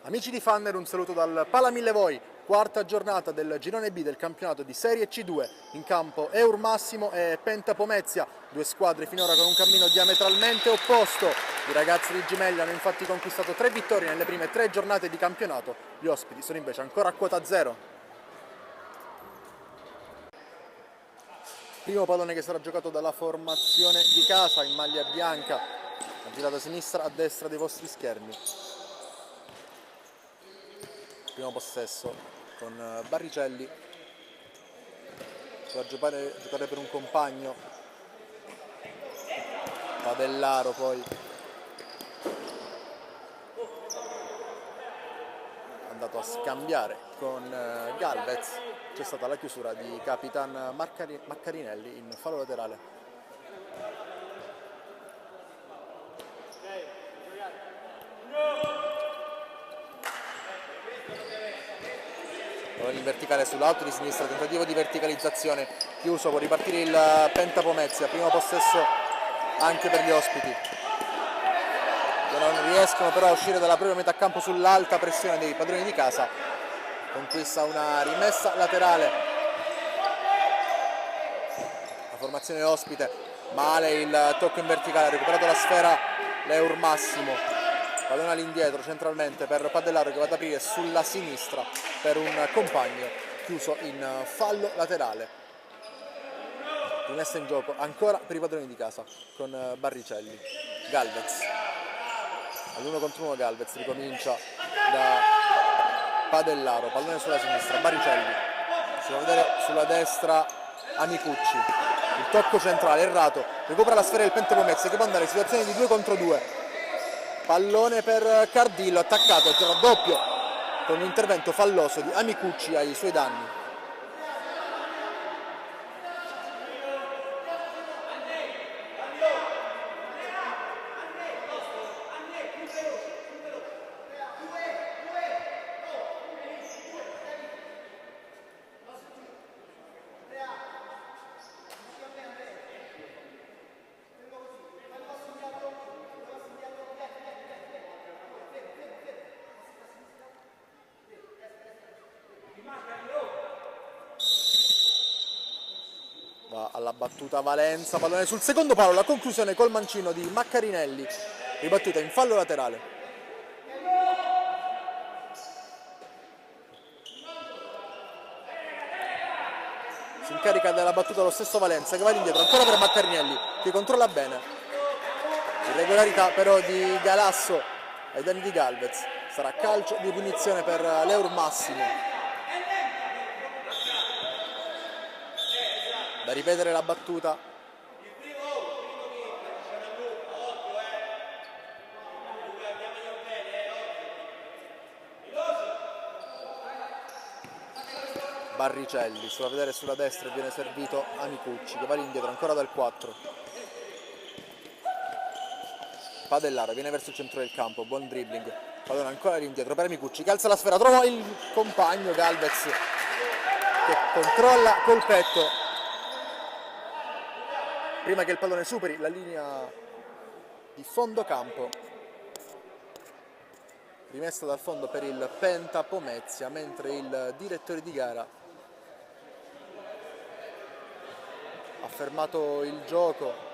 Amici di Fanner, un saluto dal Pala Mille Voi, quarta giornata del girone B del campionato di Serie C2, in campo Eur Massimo e Penta Pomezia, due squadre finora con un cammino diametralmente opposto. I ragazzi di Gimelli hanno infatti conquistato 3 vittorie nelle prime 3 giornate di campionato, gli ospiti sono invece ancora a quota zero. Primo pallone che sarà giocato dalla formazione di casa in maglia bianca, ha girato a sinistra, a destra dei vostri schermi. Primo possesso con Barricelli, va a giocare per un compagno, Padellaro poi è andato a scambiare con Galvez, c'è stata la chiusura di Capitan Maccarinelli in fallo laterale. In verticale sull'alto di sinistra, tentativo di verticalizzazione, chiuso, può ripartire il Penta Pomezia, primo possesso anche per gli ospiti, che non riescono però a uscire dalla propria metà campo sull'alta pressione dei padroni di casa. Conquista una rimessa laterale, la formazione ospite, male il tocco in verticale, ha recuperato la sfera l'Eur Massimo, pallone all'indietro centralmente per Padellaro che va ad aprire sulla sinistra per un compagno, chiuso in fallo laterale. Rimessa in gioco ancora per i padroni di casa con Barricelli. Galvez all'1 contro 1, Galvez ricomincia da Padellaro, pallone sulla sinistra, Barricelli, si va a vedere sulla destra Amicucci, il tocco centrale errato, recupera la sfera del Penta Pomezia che può andare in situazione di 2 contro 2, pallone per Cardillo, attaccato a tiro doppio con un intervento falloso di Amicucci ai suoi danni. Va alla battuta Valenza, pallone sul secondo palo, la conclusione col mancino di Maccarinelli, ribattuta in fallo laterale. Si incarica della battuta lo stesso Valenza che va indietro ancora per Maccarinelli che controlla bene, irregolarità però di Galasso ai danni di Galvez, sarà calcio di punizione per l'Eur Massimo. Da ripetere la battuta. Barricelli, si va a vedere sulla destra e viene servito Amicucci che va indietro ancora dal 4. Padellaro viene verso il centro del campo, buon dribbling, pallone ancora indietro per Amicucci che alza la sfera, trova il compagno Galvez che controlla col petto prima che il pallone superi la linea di fondo campo. Rimessa dal fondo per il Penta Pomezia, mentre il direttore di gara ha fermato il gioco.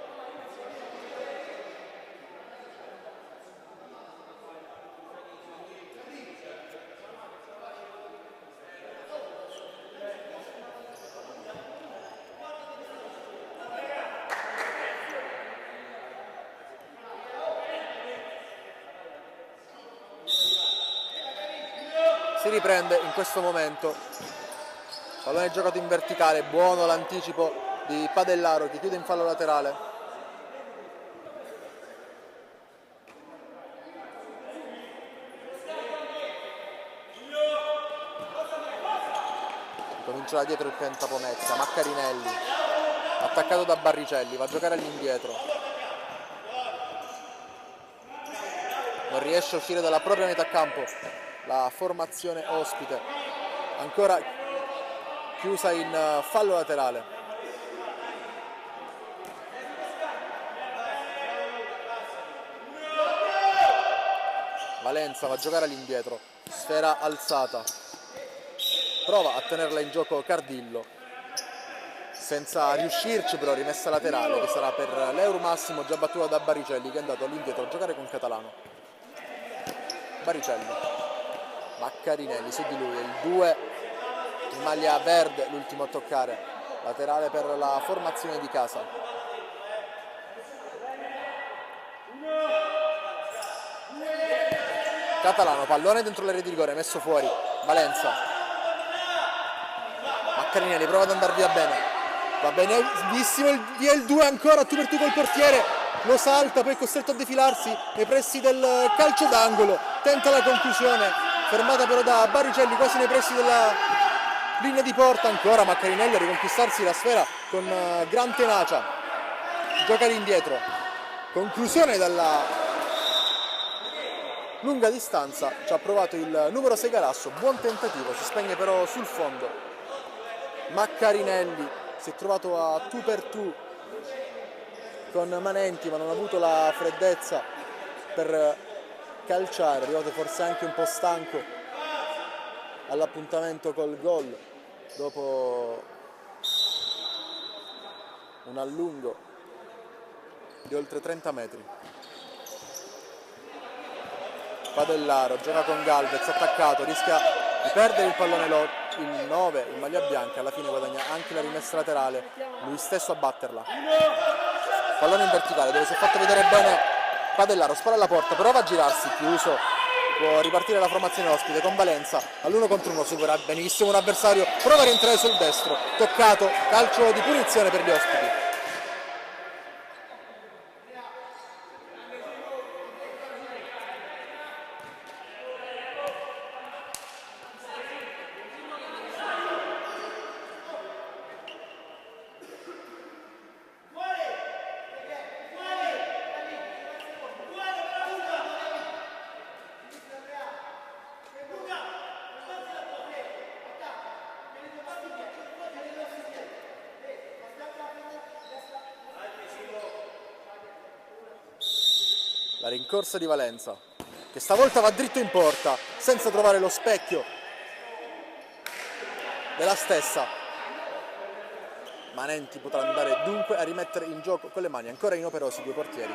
Si riprende in questo momento, pallone giocato in verticale, buono l'anticipo di Padellaro che chiude in fallo laterale. Comincia da dietro il Penta Pomezia, Maccarinelli attaccato da Barricelli, va a giocare all'indietro, non riesce a uscire dalla propria metà campo la formazione ospite, ancora chiusa in fallo laterale. Valenza va a giocare all'indietro, sfera alzata, prova a tenerla in gioco Cardillo, senza riuscirci, però rimessa laterale che sarà per l'Eur Massimo, già battuta da Baricelli, che è andato all'indietro a giocare con Catalano. Baricelli, Maccarinelli su di lui, è il 2 in maglia verde, l'ultimo a toccare, laterale per la formazione di casa. Catalano, pallone dentro l'area di rigore, messo fuori, Valenza, Maccarinelli prova ad andare via bene, va benissimo via il 2 ancora, tu per tu col portiere, lo salta, poi è costretto a defilarsi nei pressi del calcio d'angolo, tenta la conclusione, fermata però da Baricelli quasi nei pressi della linea di porta, ancora Maccarinelli a riconquistarsi la sfera con gran tenacia, gioca all'indietro, conclusione dalla lunga distanza, ci ha provato il numero 6 Galasso, buon tentativo, si spegne però sul fondo. Maccarinelli si è trovato a tu per tu con Manenti, ma non ha avuto la freddezza per calciare, è arrivato forse anche un po' stanco all'appuntamento col gol dopo un allungo di oltre 30 metri. Padellaro gioca con Galvez, attaccato, rischia di perdere il pallone il 9 in maglia bianca, alla fine guadagna anche la rimessa laterale, lui stesso a batterla. Pallone in verticale dove si è fatto vedere bene Padellaro, spara alla porta, prova a girarsi, chiuso, può ripartire la formazione ospite con Valenza, all'1 contro 1 supera benissimo un avversario, prova a rientrare sul destro, toccato, calcio di punizione per gli ospiti. La rincorsa di Valenza, che stavolta va dritto in porta, senza trovare lo specchio della stessa. Manenti potrà andare dunque a rimettere in gioco con le mani, ancora inoperosi due portieri.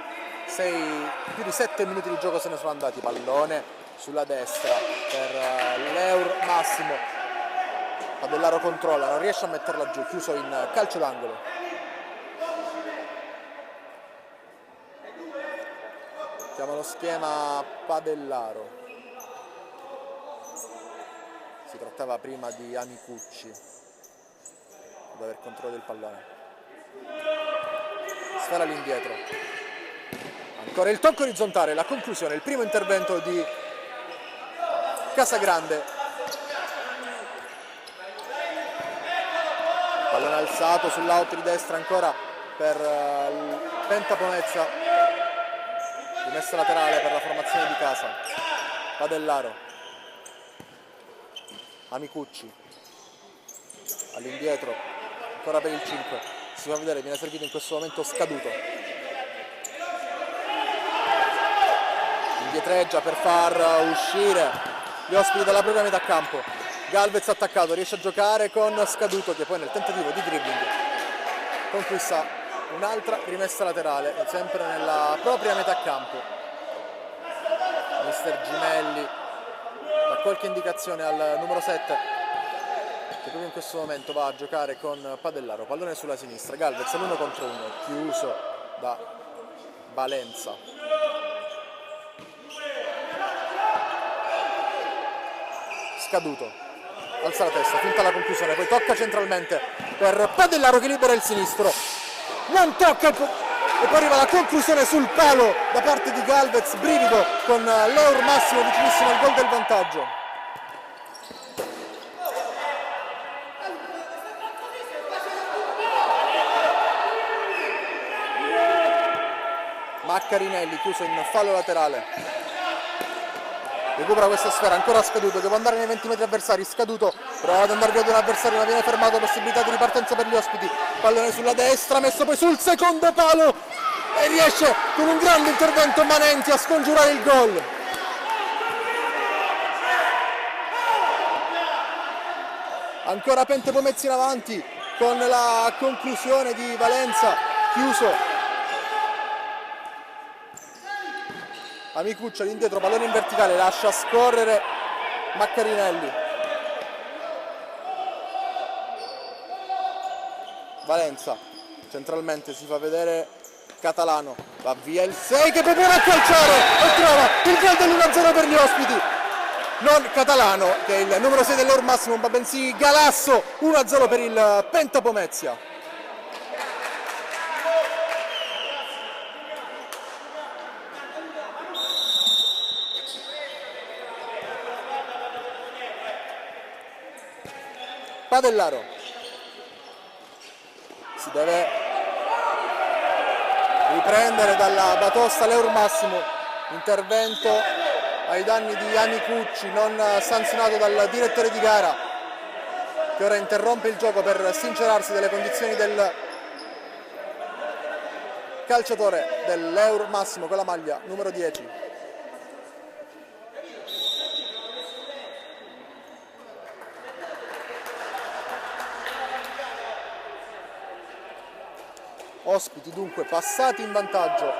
Più di 7 minuti di gioco se ne sono andati, pallone sulla destra per l'Eur Massimo. Padellaro controlla, non riesce a metterla giù, chiuso in calcio d'angolo. Chiama lo schema Padellaro. Si trattava prima di Amicucci ad aver controllo del pallone. Sfera all'indietro. Ancora il tocco orizzontale, la conclusione, il primo intervento di Casagrande. Pallone alzato sull'out di destra ancora per Pentaponezza. Rimessa laterale per la formazione di casa. Padellaro, Amicucci all'indietro, ancora per il 5, si fa vedere, viene servito in questo momento Scaduto, indietreggia per far uscire gli ospiti dalla propria metà campo. Galvez attaccato, riesce a giocare con Scaduto che poi nel tentativo di dribbling conquista un'altra rimessa laterale, sempre nella propria metà campo. Mister Gimelli dà qualche indicazione al numero 7 che proprio in questo momento va a giocare con Padellaro. Pallone sulla sinistra, Galvez all'1 contro 1, chiuso da Valenza. Scaduto, alza la testa, finta la conclusione, poi tocca centralmente per Padellaro che libera il sinistro. Non tocca e poi arriva la conclusione sul palo da parte di Galvez, brivido con l'Eur Massimo vicinissimo al gol del vantaggio. Maccarinelli chiuso in fallo laterale. Recupera questa sfera, ancora Scaduto che può andare nei 20 metri avversari. Scaduto prova ad andare via di un avversario ma viene fermato, possibilità di ripartenza per gli ospiti. Pallone sulla destra, messo poi sul secondo palo e riesce con un grande intervento Manenti a scongiurare il gol. ancora Pente Pomezia in avanti con la conclusione di Valenza, chiuso. Amicucci all'indietro, pallone in verticale, lascia scorrere Maccarinelli. Valenza centralmente, si fa vedere Catalano, va via il 6 che può pure calciare e trova il gol dell'1-0 per gli ospiti. Non Catalano, che è il numero 6 dell'Or Massimo, ma bensì Galasso, 1-0 per il Penta Pomezia. Padellaro si deve riprendere dalla batosta l'Eur Massimo, intervento ai danni di Amicucci non sanzionato dal direttore di gara, che ora interrompe il gioco per sincerarsi delle condizioni del calciatore dell'Eur Massimo con la maglia numero 10. Ospiti dunque passati in vantaggio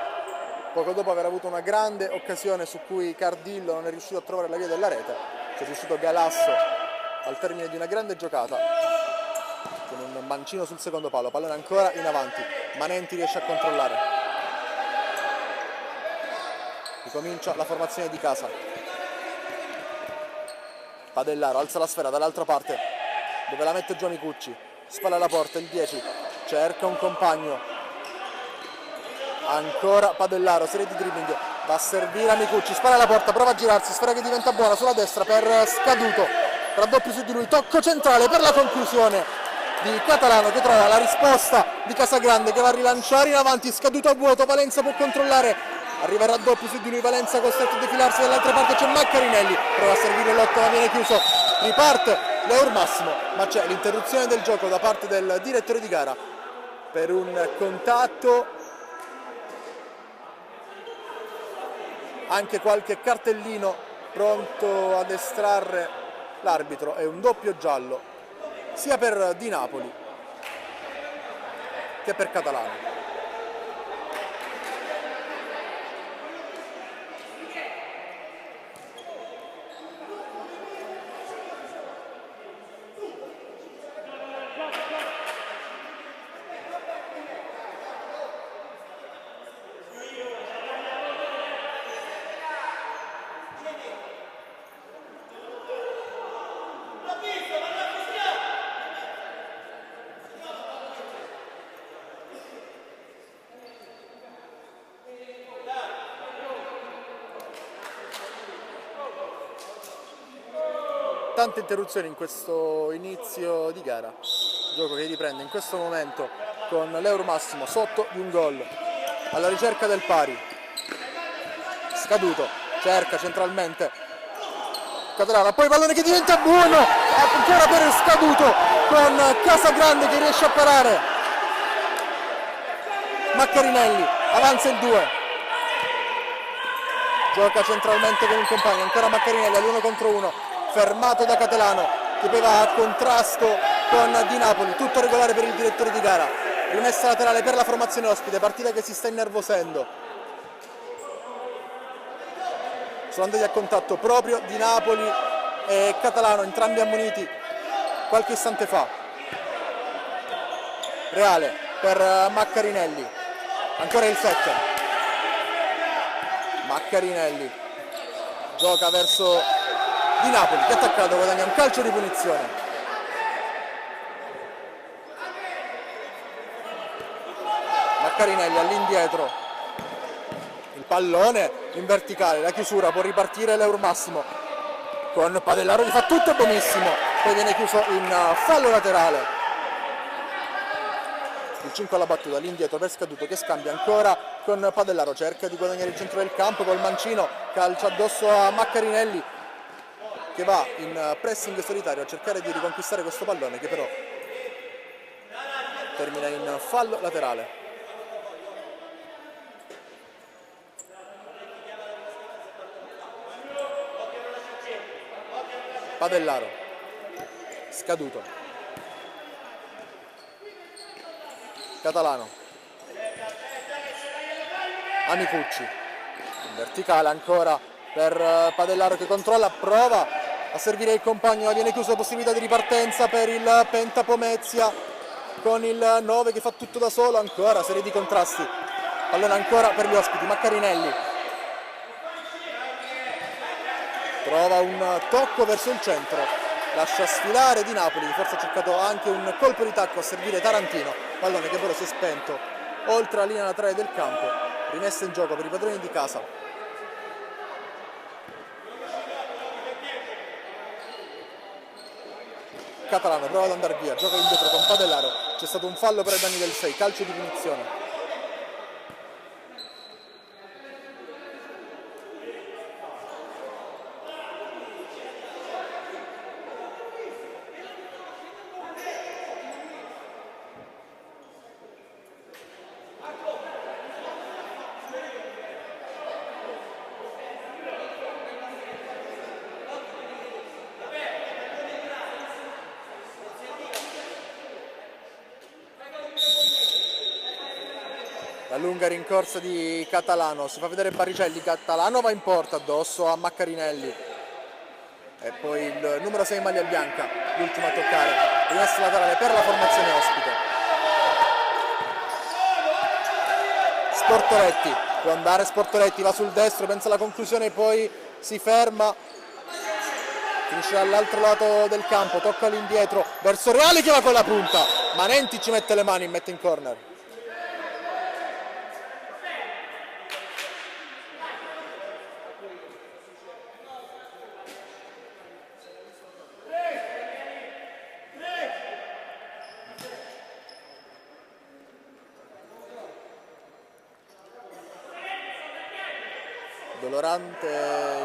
poco dopo aver avuto una grande occasione su cui Cardillo non è riuscito a trovare la via della rete. C'è riuscito Galasso al termine di una grande giocata con un mancino sul secondo palo, pallone ancora in avanti, Manenti riesce a controllare, ricomincia la formazione di casa. Padellaro alza la sfera dall'altra parte dove la mette giù Amicucci, spalla alla porta, il 10 cerca un compagno, ancora Padellaro, serie di dribbling, va a servire Amicucci, spara alla porta, prova a girarsi, sfera che diventa buona sulla destra per Scaduto, raddoppio su di lui, tocco centrale per la conclusione di Catalano che trova la risposta di Casagrande che va a rilanciare in avanti, Scaduto a vuoto, Valenza può controllare, arriva il raddoppio su di lui, Valenza costretto a defilarsi, dall'altra parte c'è Maccarinelli, prova a servire l'8 ma viene chiuso, riparte l'Eur Massimo, ma c'è l'interruzione del gioco da parte del direttore di gara per un contatto, anche qualche cartellino pronto ad estrarre l'arbitro, è un doppio giallo sia per Di Napoli che per Catalano. Tante interruzioni in questo inizio di gara, gioco che riprende in questo momento con l'Eur Massimo sotto di un gol, alla ricerca del pari. Scaduto cerca centralmente Catalano, poi pallone che diventa buono ancora per Scaduto con Casagrande che riesce a parare, Maccarinelli avanza il 2, gioca centralmente con un compagno, ancora Maccarinelli all'1 contro 1, fermato da Catalano che poi va a contrasto con Di Napoli, tutto regolare per il direttore di gara, rimessa laterale per la formazione ospite, partita che si sta innervosendo, sono andati a contatto proprio Di Napoli e Catalano, entrambi ammoniti qualche istante fa. Reale per Maccarinelli, ancora il 7, Maccarinelli gioca verso Di Napoli che attaccato guadagna un calcio di punizione. Maccarinelli all'indietro, il pallone in verticale, la chiusura, può ripartire l'Eur Massimo con Padellaro che fa tutto benissimo, poi viene chiuso in fallo laterale. Il 5 alla battuta, all'indietro per Scaduto che scambia ancora con Padellaro, cerca di guadagnare il centro del campo col mancino, calcia addosso a Maccarinelli che va in pressing solitario a cercare di riconquistare questo pallone che però termina in fallo laterale. Padellaro scaduto. Catalano, Amicucci, in verticale ancora per Padellaro che controlla, prova a servire il compagno, ma viene chiusa la possibilità di ripartenza per il Penta Pomezia con il 9 che fa tutto da solo, ancora serie di contrasti, pallone ancora per gli ospiti, Maccarinelli trova un tocco verso il centro, lascia sfilare Di Napoli, forse ha cercato anche un colpo di tacco a servire Tarantino, pallone che però si è spento oltre la linea laterale del campo, rimessa in gioco per i padroni di casa. Catalano prova ad andare via, gioca indietro con Padellaro, c'è stato un fallo per i danni del 6, calcio di punizione. La lunga rincorsa di Catalano, si fa vedere Barricelli, Catalano va in porta addosso a Maccarinelli e poi il numero 6 maglia bianca, l'ultimo a toccare, rimessa laterale per la formazione ospite. Sportoletti, può andare Sportoletti, va sul destro, pensa alla conclusione, poi si ferma, finisce dall'altro lato del campo, tocca all'indietro verso Reale che va con la punta, Manenti ci mette le mani, mette in corner. Dolorante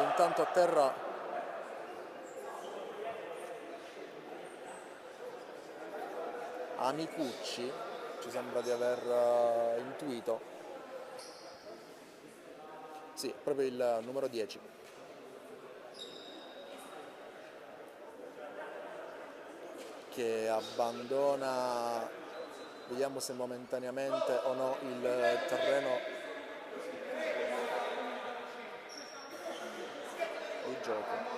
intanto a terra Amicucci, ci sembra di aver intuito, sì, proprio il numero 10. Che abbandona, vediamo se momentaneamente o no il terreno di gioco.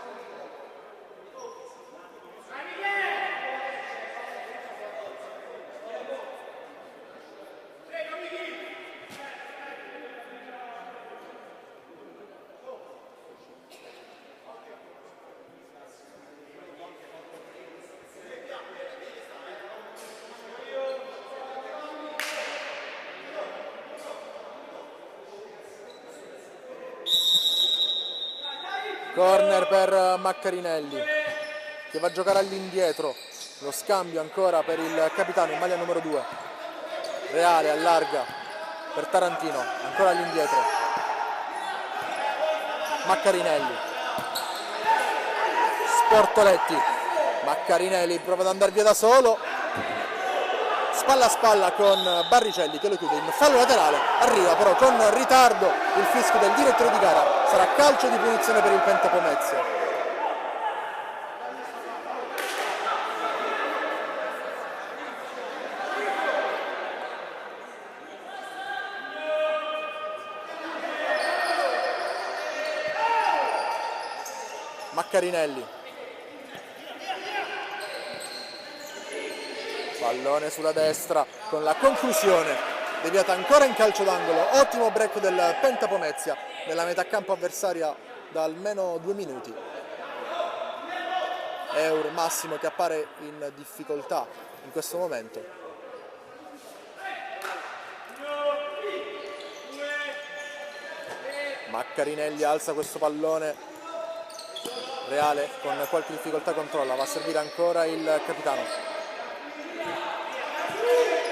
Corner per Maccarinelli che va a giocare all'indietro, lo scambio ancora per il capitano in maglia numero 2. Reale allarga per Tarantino, ancora all'indietro. Maccarinelli, Sportoletti, Maccarinelli prova ad andare via da solo, spalla a spalla con Barricelli che lo chiude in fallo laterale, arriva però con ritardo il fischio del direttore di gara, sarà calcio di punizione per il Penta Pomezia. Maccarinelli, pallone sulla destra con la conclusione deviata ancora in calcio d'angolo, ottimo break del Penta Pomezia nella metà campo avversaria da almeno 2 minuti. Eur Massimo che appare in difficoltà in questo momento. Maccarinelli alza questo pallone, Reale con qualche difficoltà controlla, va a servire ancora il capitano.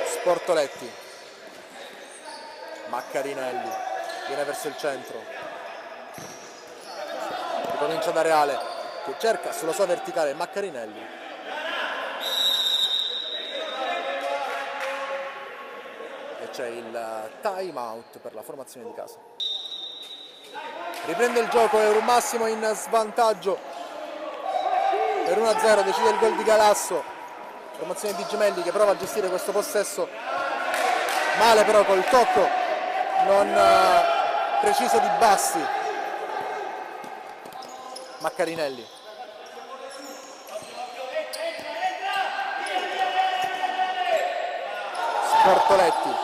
Sportoletti, Maccarinelli viene verso il centro, comincia da Reale che cerca sulla sua verticale Maccarinelli, e c'è il time out per la formazione di casa. Riprende il gioco Eur Massimo in svantaggio per 1-0 decide il gol di Galasso. Formazione di Gemelli che prova a gestire questo possesso male, però col tocco non preciso di Bassi. Maccarinelli. Sportoletti.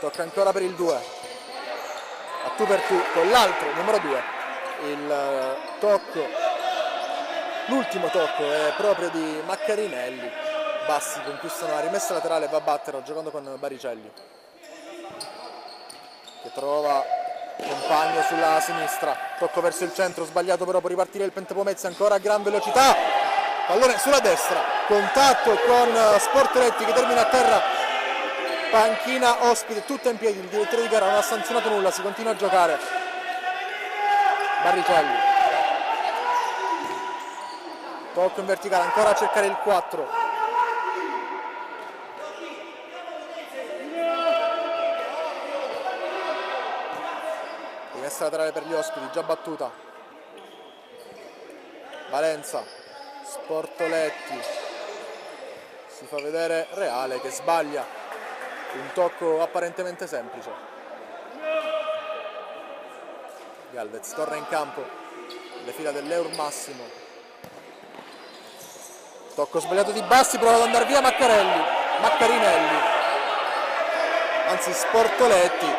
Tocca ancora per il 2. A tu per tu con l'altro, numero 2. Il tocco, l'ultimo tocco è proprio di Maccarinelli. Bassi conquista una rimessa laterale e va a battere giocando con Baricelli, che trova compagno sulla sinistra. Tocco verso il centro, sbagliato, però può ripartire il Pentapomezzi ancora a gran velocità. Pallone sulla destra, contatto con Sportoletti che termina a terra. Panchina ospite tutta in piedi, il direttore di gara non ha sanzionato nulla, si continua a giocare. Baricelli. Tocco in verticale, ancora a cercare il 4. Rimessa laterale per gli ospiti, già battuta. Valenza. Sportoletti. Si fa vedere Reale che sbaglia. Un tocco apparentemente semplice. Galvez torna in campo. Le fila dell'Eur Massimo. Tocco sbagliato di Bassi, prova ad andare via Maccarinelli. Anzi Sportoletti.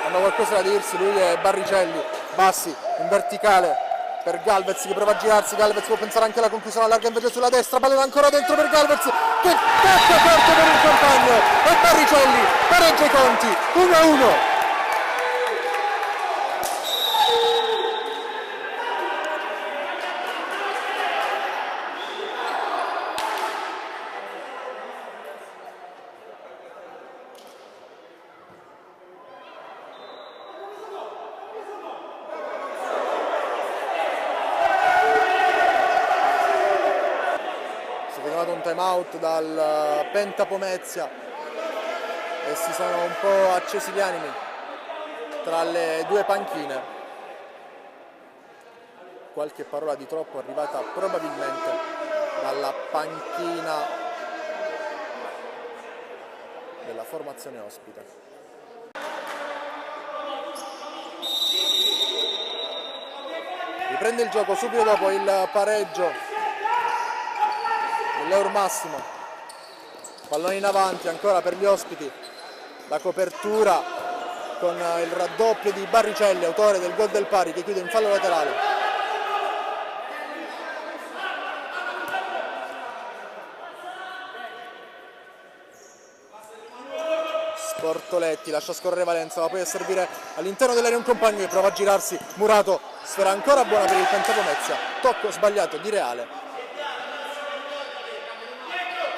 Hanno qualcosa da dirsi lui e Baricelli. Bassi in verticale per Galvez che prova a girarsi. Galvez può pensare anche alla conclusione larga invece sulla destra. Pallone ancora dentro per Galvez che tocca forte per il compagno e Baricelli pareggia i conti 1-1. Un time out dal Pentapomezia e si sono un po' accesi gli animi tra le due panchine. Qualche parola di troppo arrivata probabilmente dalla panchina della formazione ospite. Riprende il gioco subito dopo il pareggio l'Eur Massimo. Pallone in avanti ancora per gli ospiti. La copertura con il raddoppio di Baricelli, autore del gol del pari, che chiude in fallo laterale. Sportoletti lascia scorrere Valenza, va poi a servire all'interno dell'area un compagno che prova a girarsi. Murato, sfera ancora buona per il Pentapomezia. Tocco sbagliato di Reale.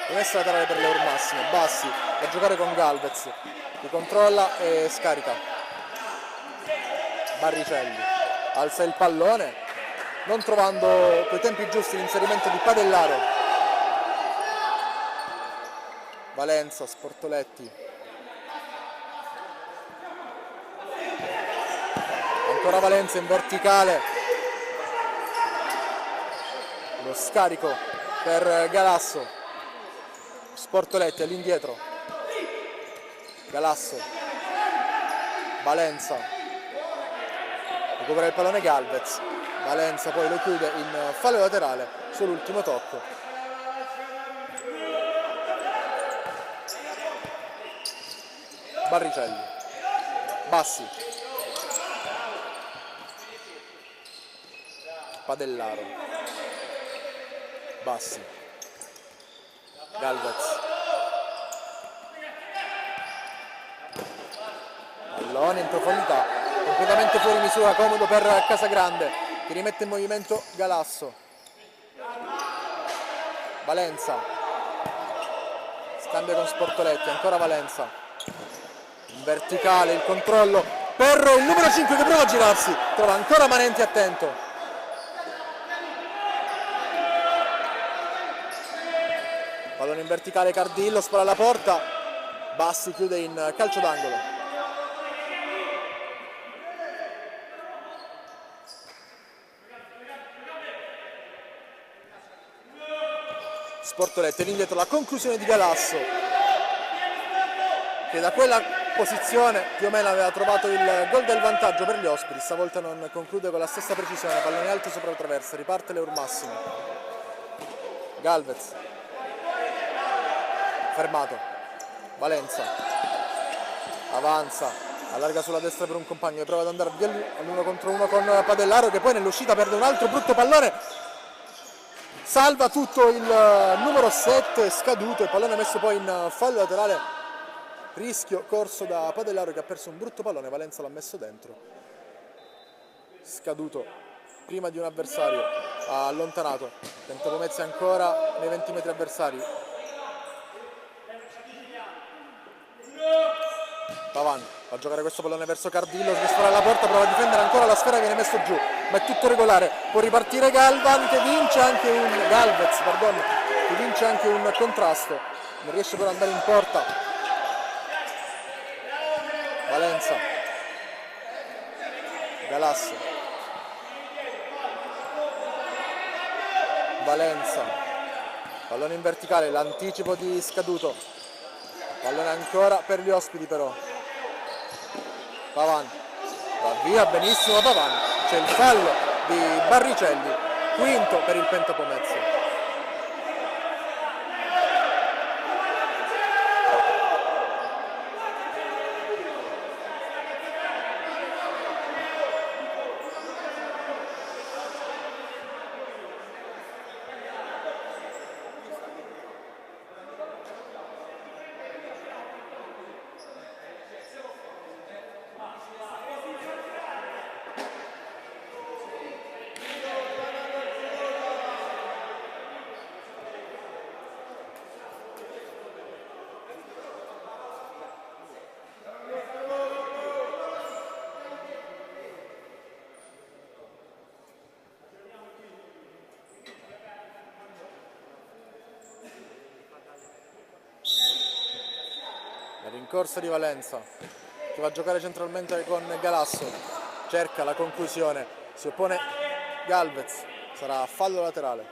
Rimessa laterale per l'Eur Massimo. Bassi a giocare con Galvez, li controlla e scarica. Baricelli alza il pallone, non trovando coi tempi giusti l'inserimento di Padellaro. Valenza, Sportoletti. Ancora Valenza in verticale. Lo scarico per Galasso. Sportoletti all'indietro. Galasso. Valenza. Recupera il pallone Galvez. Valenza poi lo chiude in fallo laterale sull'ultimo tocco. Baricelli. Bassi. Padellaro. Bassi. Galvez. Pallone in profondità, completamente fuori misura, comodo per Casagrande, che rimette in movimento Galasso. Valenza. Scambia con Sportoletti, ancora Valenza. In verticale il controllo per il numero 5 che prova a girarsi, trova ancora Manenti attento. Pallone in verticale, Cardillo spara alla porta. Bassi chiude in calcio d'angolo. Sportoletti, l'indietro, la conclusione di Galasso, che da quella posizione più o meno aveva trovato il gol del vantaggio per gli ospiti. Stavolta non conclude con la stessa precisione, pallone alto sopra la traversa, riparte l'Eur Massimo. Galvez, fermato, Valenza, avanza, allarga sulla destra per un compagno e prova ad andare via all'1 contro 1 con Padellaro, che poi nell'uscita perde un altro brutto pallone, salva tutto il numero 7 Scaduto, il pallone messo poi in fallo laterale, rischio corso da Padellaro che ha perso un brutto pallone, Valenza l'ha messo dentro. Scaduto prima di un avversario, ha allontanato, tenta Pomezia ancora nei 20 metri avversari. Pavan va a giocare questo pallone verso Cardillo che sfora la porta, prova a difendere ancora, la sfera viene messo giù, ma è tutto regolare, può ripartire Galvez che vince anche un contrasto, non riesce però ad andare in porta. Valenza, Galasso, Valenza, pallone in verticale, l'anticipo di Scaduto, pallone ancora per gli ospiti però. Pavan va via benissimo Pavan, c'è il fallo di Barricelli, quinto per il Penta Pomezia. Rincorsa di Valenza che va a giocare centralmente con Galasso, cerca la conclusione, si oppone Galvez, sarà fallo laterale.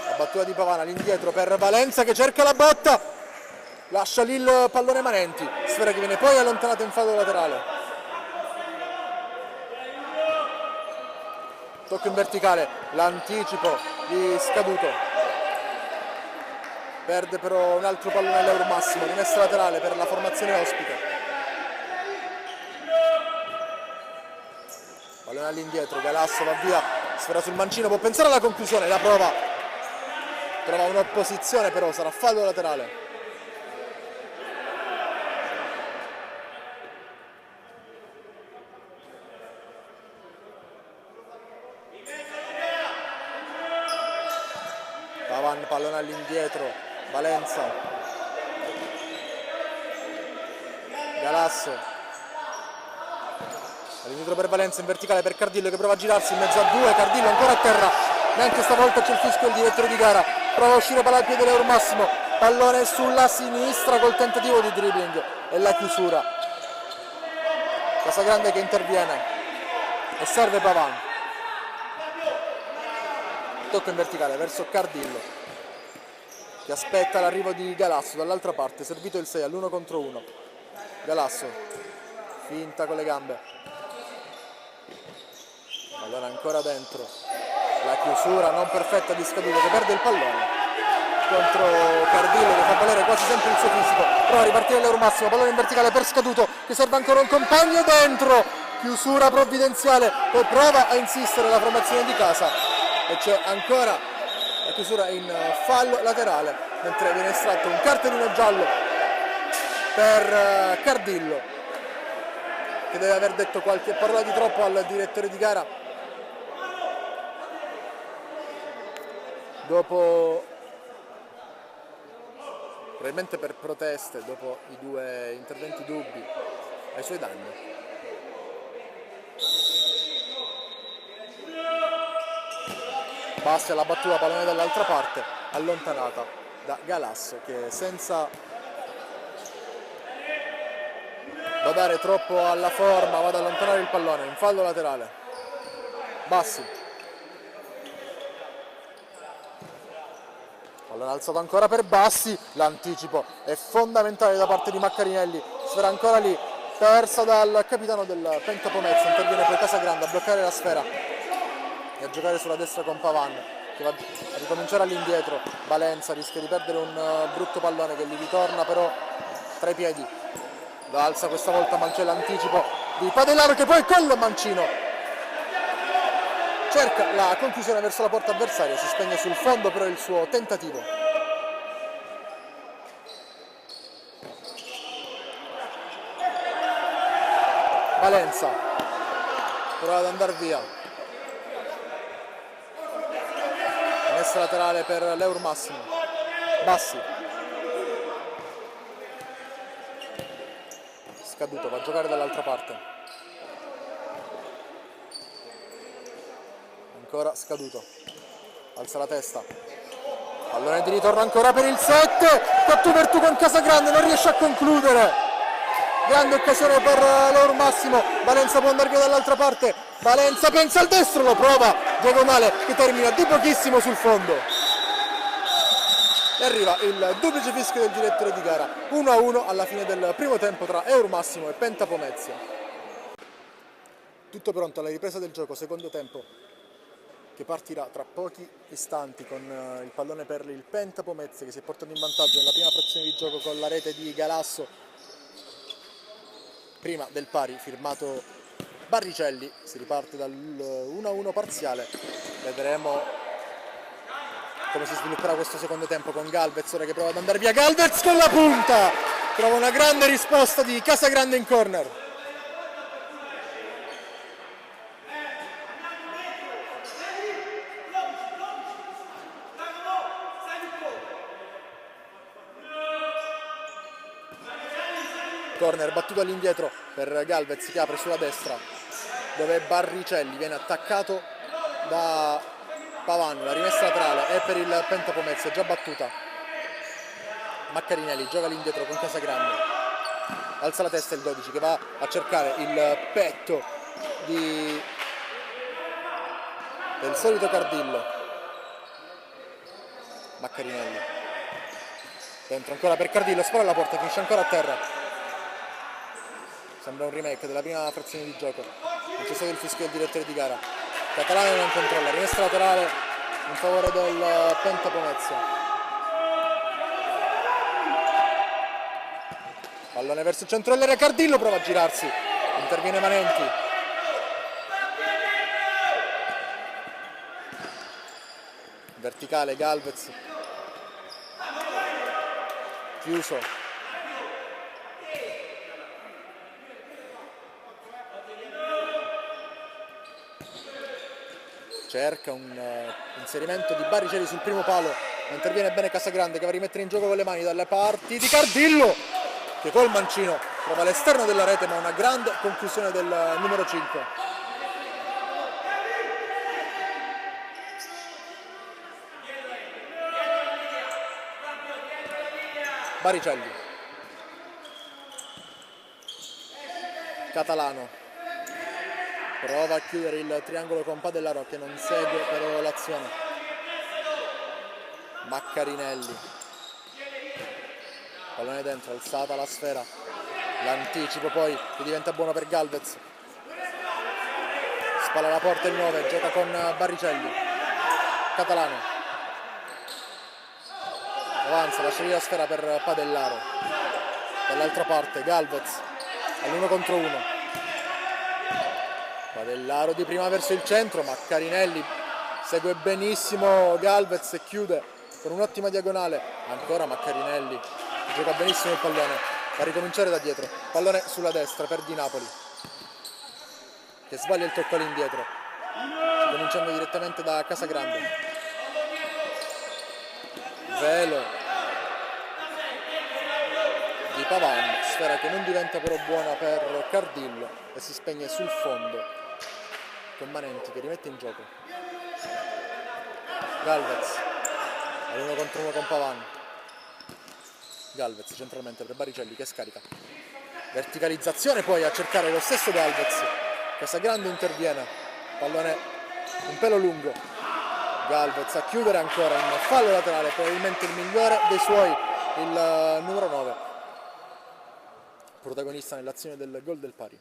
La battuta di Pavana all'indietro per Valenza che cerca la botta, lascia lì il pallone Manenti, sfera che viene poi allontanata in fallo laterale. Tocco in verticale, l'anticipo di Scaduto, perde però un altro pallone all'Eur Massimo, rimessa laterale per la formazione ospite. Pallone all'indietro, Galasso va via, sfera sul mancino, può pensare alla conclusione, la prova, trova un'opposizione però, sarà fallo laterale. Pallone all'indietro, Valenza, Galasso, all'indietro per Valenza, in verticale per Cardillo che prova a girarsi in mezzo a due, Cardillo ancora a terra, neanche stavolta c'è il fischio del direttore di gara, prova a uscire palla al piede dell'Eur Massimo, pallone sulla sinistra col tentativo di dribbling e la chiusura. Casagrande che interviene e serve Pavan. Tocco in verticale verso Cardillo che aspetta l'arrivo di Galasso dall'altra parte, servito il 6 all'1 contro 1. Galasso finta con le gambe, allora ancora dentro, la chiusura non perfetta di Scaduto che perde il pallone contro Cardillo che fa valere quasi sempre il suo fisico, prova a ripartire l'Eur Massimo, pallone in verticale per Scaduto che serve ancora un compagno dentro, chiusura provvidenziale, poi prova a insistere la formazione di casa e c'è ancora la chiusura in fallo laterale, mentre viene estratto un cartellino giallo per Cardillo che deve aver detto qualche parola di troppo al direttore di gara dopo, probabilmente per proteste dopo i due interventi dubbi ai suoi danni. Bastia la battuta, pallone dall'altra parte, allontanata da Galasso che senza badare troppo alla forma, va ad allontanare il pallone, in fallo laterale. Bassi. Pallone alzato ancora per Bassi, l'anticipo è fondamentale da parte di Maccarinelli, sfera ancora lì, persa dal capitano del Penta Pomezia, interviene poi Casagrande a bloccare la sfera e a giocare sulla destra con Pavan, che va a ricominciare all'indietro. Valenza rischia di perdere un brutto pallone che gli ritorna però tra i piedi, lo alza questa volta, ma c'è l'anticipo di Padellaro che poi col mancino cerca la conclusione verso la porta avversaria, si spegne sul fondo però il suo tentativo. Valenza prova ad andare via, messa laterale per l'Eur Massimo. Bassi, scaduto, va a giocare dall'altra parte, ancora scaduto, alza la testa, pallone di ritorno ancora per il 7, tu per tu con Casagrande, non riesce a concludere. Grande occasione per l'Eur Massimo, Valenza può andare via dall'altra parte, Valenza pensa al destro, lo prova, diagonale che termina di pochissimo sul fondo. E arriva il duplice fischio del direttore di gara, 1-1 alla fine del primo tempo tra Eur Massimo e Penta Pomezia. Tutto pronto alla ripresa del gioco, secondo tempo, che partirà tra pochi istanti con il pallone per il Penta Pomezia che si è portato in vantaggio nella prima frazione di gioco con la rete di Galasso prima del pari firmato Barricelli. Si riparte dal 1-1 parziale, vedremo come si svilupperà questo secondo tempo con Galvez ora che prova ad andare via. Galvez con la punta, trova una grande risposta di Casagrande in corner. Corner battuto all'indietro per Galvez che apre sulla destra dove Barricelli viene attaccato da Pavan, la rimessa laterale è per il Penta Pomezia, già battuta. Maccarinelli gioca all'indietro con Casagrande, alza la testa il 12 che va a cercare il petto del solito Cardillo. Maccarinelli dentro ancora per Cardillo, spara la porta, finisce ancora a terra. Sembra un remake della prima frazione di gioco. Non c'è stato il fischio del direttore di gara. Catalano non controlla, rimessa laterale in favore del Penta Pomezia. Pallone verso il centro dell'area, Cardillo prova a girarsi, interviene Manenti. Verticale Galvez, chiuso. Cerca un inserimento di Barricelli sul primo palo, interviene bene Casagrande che va a rimettere in gioco con le mani dalle parti di Cardillo che col mancino trova all'esterno della rete, ma una grande conclusione del numero 5. Barricelli, Catalano prova a chiudere il triangolo con Padellaro che non segue però l'azione. Maccarinelli, pallone dentro, alzata la sfera, l'anticipo poi che diventa buono per Galvez, spalla la porta il 9, gioca con Barricelli. Catalano avanza, lascia via la sfera per Padellaro, dall'altra parte Galvez all'1 contro 1. Padellaro di prima verso il centro, Maccarinelli segue benissimo Galvez e chiude con un'ottima diagonale. Ancora Maccarinelli, gioca benissimo il pallone, fa ricominciare da dietro, pallone sulla destra per Di Napoli che sbaglia il tocco all'indietro, cominciando direttamente da Casagrande. Velo di Pavan, sfera che non diventa però buona per Cardillo e si spegne sul fondo con Manenti che rimette in gioco. Galvez all'1 contro 1 con Pavan. Galvez centralmente per Barricelli che scarica, Verticalizzazione poi a cercare lo stesso Galvez. Casagrande interviene, pallone un pelo lungo. Galvez a chiudere ancora in fallo laterale, probabilmente il migliore dei suoi, il numero 9, protagonista nell'azione del gol del pari.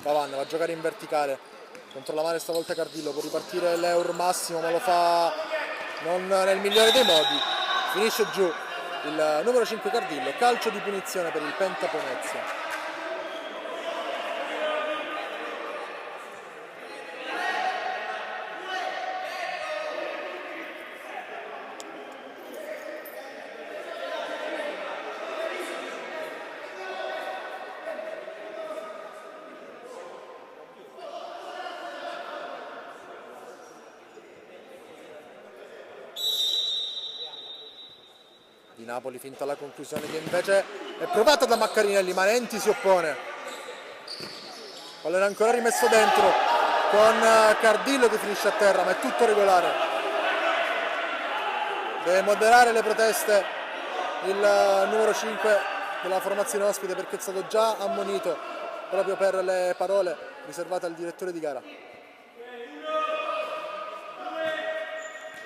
Pavan va a giocare in verticale, contro la mano stavolta Cardillo, può ripartire l'Eur Massimo ma lo fa non nel migliore dei modi, finisce giù il numero 5 Cardillo, calcio di punizione per il Penta Ponezia. Di Napoli finta la conclusione che invece è provata da Maccarinelli, ma Nenti si oppone. Pallone ancora rimesso dentro con Cardillo che finisce a terra, ma è tutto regolare. Deve moderare le proteste il numero 5 della formazione ospite, perché è stato già ammonito proprio per le parole riservate al direttore di gara.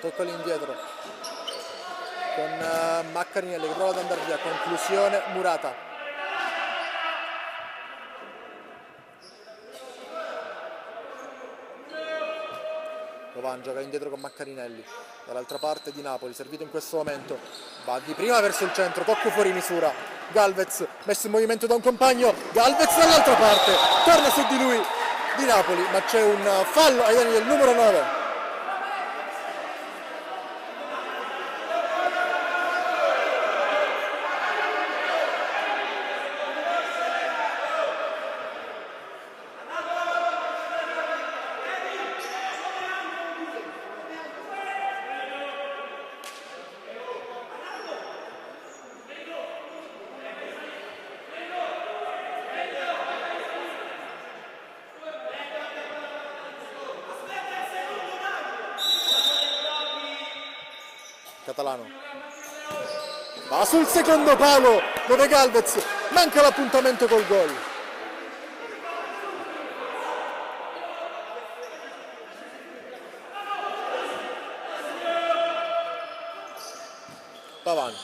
Tocco all'indietro con Maccarinelli che prova ad andare via, conclusione Murata. Lovan gioca indietro con Maccarinelli, dall'altra parte di Napoli, servito in questo momento, va di prima verso il centro, tocco fuori misura, Galvez messo in movimento da un compagno, Galvez dall'altra parte, torna su di lui di Napoli, ma c'è un fallo ai danni del numero 9. Catalano va sul secondo palo dove Galvez manca l'appuntamento col gol. Pavan,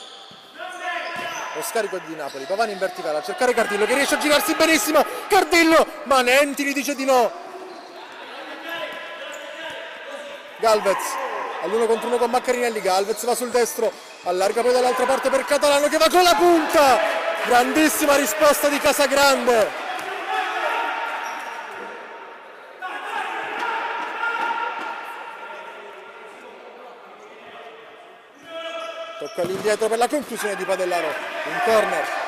lo scarico di Napoli, Pavan in verticale a cercare Cardillo che riesce a girarsi benissimo, Cardillo, ma Nenti gli dice di no. Galvez all'1 contro 1 con Maccarinelli, Galvez va sul destro, allarga poi dall'altra parte per Catalano che va con la punta, grandissima risposta di Casagrande. Tocca all'indietro per la conclusione di Padellaro, in corner.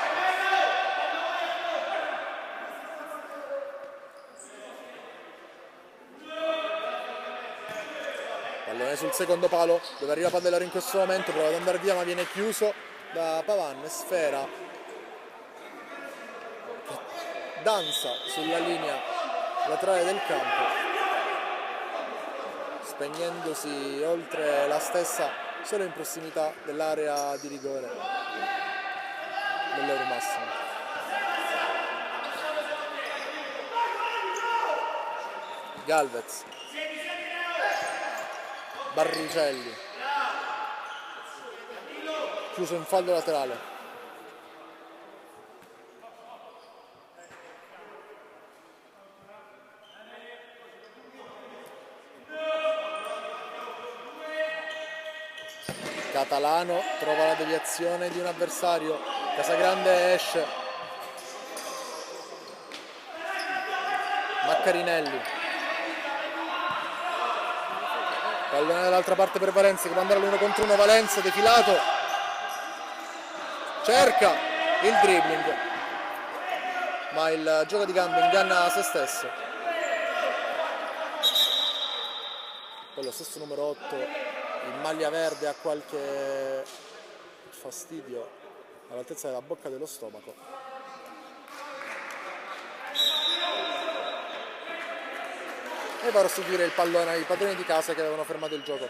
Pallone sul secondo palo dove arriva Padellaro in questo momento, prova ad andare via ma viene chiuso da Pavan. Sfera che danza sulla linea laterale del campo, spegnendosi oltre la stessa solo in prossimità dell'area di rigore dell'Eur Massimo. Galvez, Barricelli, chiuso in fallo laterale. Catalano trova la deviazione di un avversario, Casagrande esce, Maccarinelli, pallone dall'altra parte per Valenza che può andare all'1 contro 1, Valenza defilato, cerca il dribbling ma il gioco di gambe inganna se stesso. Poi lo stesso numero 8 in maglia verde ha qualche fastidio all'altezza della bocca dello stomaco. E va a restituire il pallone ai padroni di casa che avevano fermato il gioco.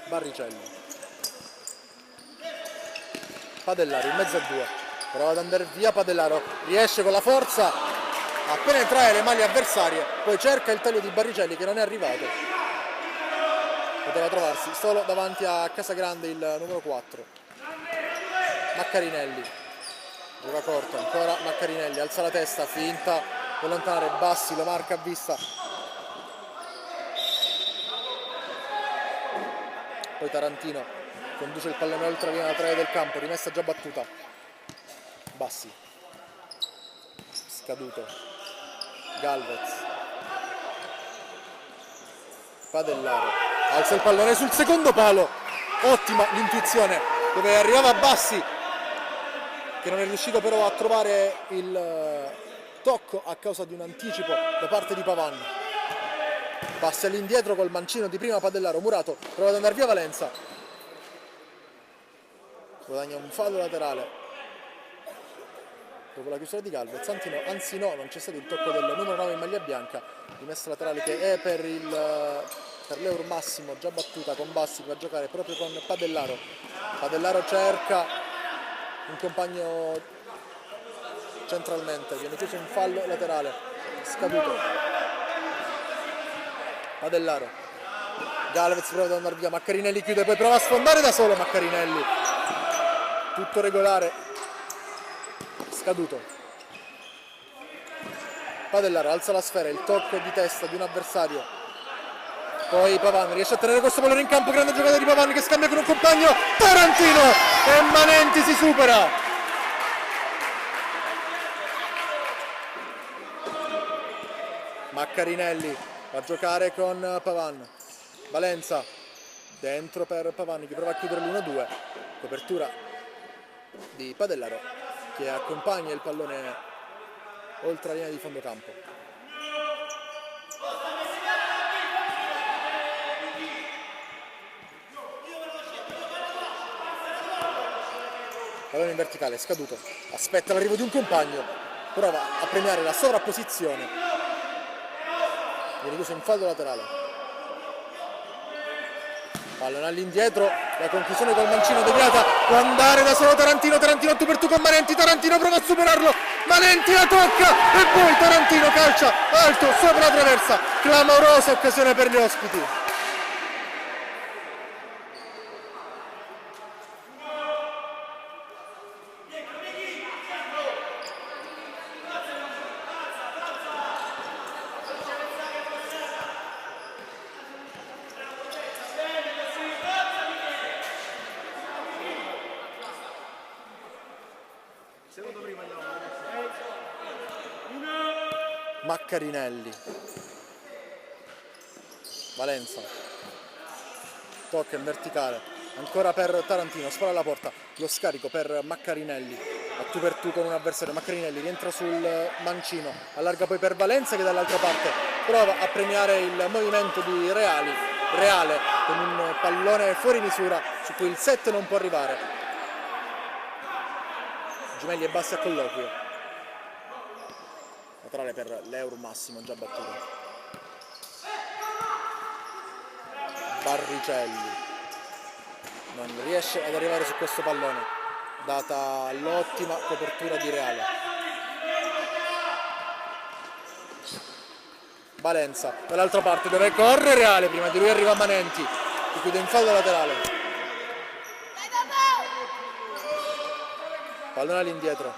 Barricelli, Padellaro in mezzo a due, prova ad andare via Padellaro, riesce con la forza a penetrare le maglie avversarie, poi cerca il taglio di Barricelli che non è arrivato, poteva trovarsi solo davanti a Casagrande il numero 4. Maccarinelli gioca corto, ancora Maccarinelli, alza la testa, finta per allontanare, Bassi lo marca a vista, poi Tarantino conduce il pallone oltre la linea laterale del campo, rimessa già battuta, Bassi, scaduto, Galvez, Padellaro, alza il pallone sul secondo palo, ottima l'intuizione dove arrivava Bassi, che non è riuscito però a trovare il tocco a causa di un anticipo da parte di Pavan. Bassi all'indietro col mancino di prima Padellaro, Murato prova ad andare via Valenza, guadagna un fallo laterale dopo la chiusura di Galvez, anzi no, non c'è stato il tocco del numero 9 in maglia bianca, rimessa laterale che è per l'Eur Massimo, già battuta con Bassi che va a giocare proprio con Padellaro. Padellaro cerca un compagno centralmente, viene chiuso un fallo laterale, scaduto. Padellaro, Galvez prova ad andare via, Maccarinelli chiude, poi prova a sfondare da solo Maccarinelli, tutto regolare, scaduto. Padellaro alza la sfera, il tocco di testa di un avversario, poi Pavan riesce a tenere questo pallone in campo, grande giocata di Pavan che scambia con un compagno, Tarantino e Manenti si supera. Maccarinelli va a giocare con Pavan, Valenza dentro per Pavan che prova a chiudere l'1-2, copertura di Padellaro che accompagna il pallone oltre la linea di fondo campo. Pallone in verticale, scaduto, aspetta l'arrivo di un compagno, prova a premiare la sovrapposizione, viene chiuso in fallo laterale, pallone all'indietro, la conclusione col mancino deviata, può andare da solo Tarantino, Tarantino tu per tu con Manenti, Tarantino prova a superarlo, Manenti la tocca e poi Tarantino calcia alto sopra la traversa, clamorosa occasione per gli ospiti. Maccarinelli, Valenza, tocca in verticale, ancora per Tarantino, spara alla porta, lo scarico per Maccarinelli, a tu per tu con un avversario, Maccarinelli rientra sul mancino, allarga poi per Valenza che dall'altra parte prova a premiare il movimento di Reale con un pallone fuori misura su cui il 7 non può arrivare. Gimelli e Bassi a colloquio. Laterale per l'Eur Massimo, già battuto. Barricelli non riesce ad arrivare su questo pallone, data l'ottima copertura di Reale. Valenza dall'altra parte dove corre Reale, prima di lui arriva Manenti che chiude in fallo laterale. Pallone all'indietro,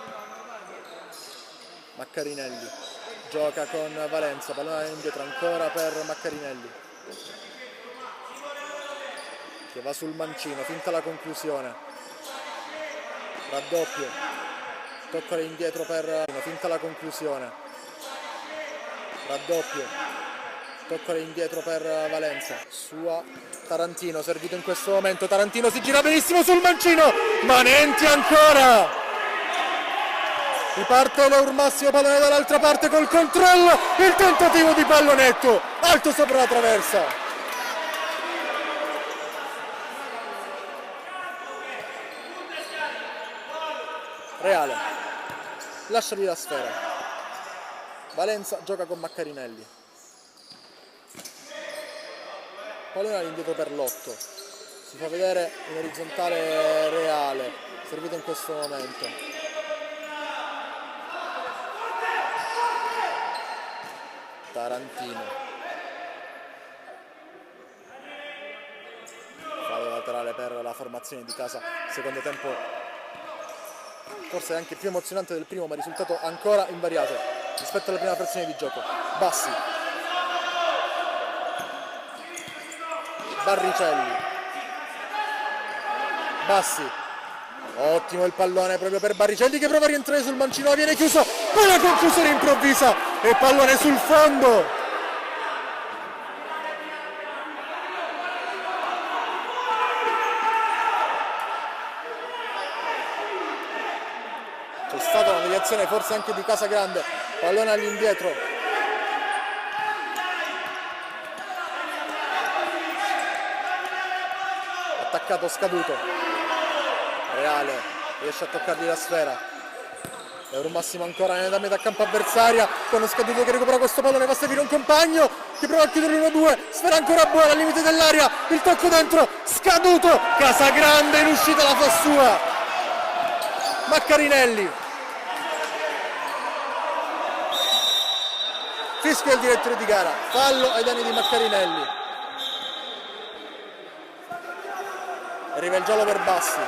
Maccarinelli gioca con Valenza, pallone indietro ancora per Maccarinelli che va sul mancino, finta la conclusione, raddoppio, tocca indietro per finta la conclusione, raddoppio, tocca indietro per Valenza, sua Tarantino servito in questo momento, Tarantino si gira benissimo sul mancino, Manenti ancora, riparte l'Eur Massimo, pallone dall'altra parte col controllo, il tentativo di pallonetto alto sopra la traversa, Reale lascia lì la sfera, Valenza gioca con Maccarinelli, pallone all'indietro per l'8, Si fa vedere in orizzontale Reale, servito in questo momento. Tarantino. Fallo laterale per la formazione di casa. Secondo tempo forse anche più emozionante del primo, ma risultato ancora invariato rispetto alla prima frazione di gioco. Bassi. Barricelli. Bassi. Ottimo il pallone proprio per Barricelli che prova a rientrare sul mancino, viene chiuso, poi la conclusione improvvisa e pallone sul fondo. C'è stata una deviazione forse anche di Casagrande, pallone all'indietro. Attaccato scaduto. Reale riesce a toccargli la sfera. Euro Massimo ancora da metà campo avversaria, con Scaduto che recupera questo pallone, va a servire un compagno che prova a chiudere 1-2, sfera ancora buona al limite dell'area, il tocco dentro, Scaduto, Casagrande in uscita, la fa sua. Maccarinelli. Fischia il direttore di gara, fallo ai danni di Maccarinelli. Arriva il giallo per Bassi.